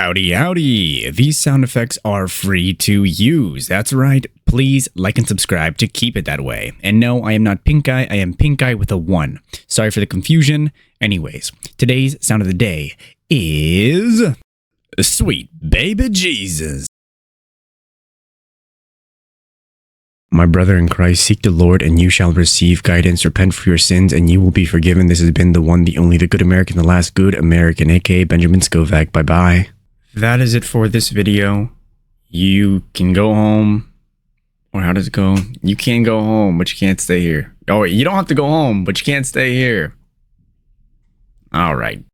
Howdy, howdy. These sound effects are free to use. That's right. Please like and subscribe to keep it that way. And no, I am not Pink Eye. I am Pink Eye with a 1. Sorry for the confusion. Anyways, today's sound of the day is Sweet Baby Jesus. My brother in Christ, seek the Lord and you shall receive guidance. Repent for your sins and you will be forgiven. This has been the one, the only, the good American, the last good American, aka Benjamin Scovach. Bye-bye. That is it for this video. You can go home. Or how does it go? You can go home, but you can't stay here. Oh, wait, you don't have to go home, but you can't stay here. All right.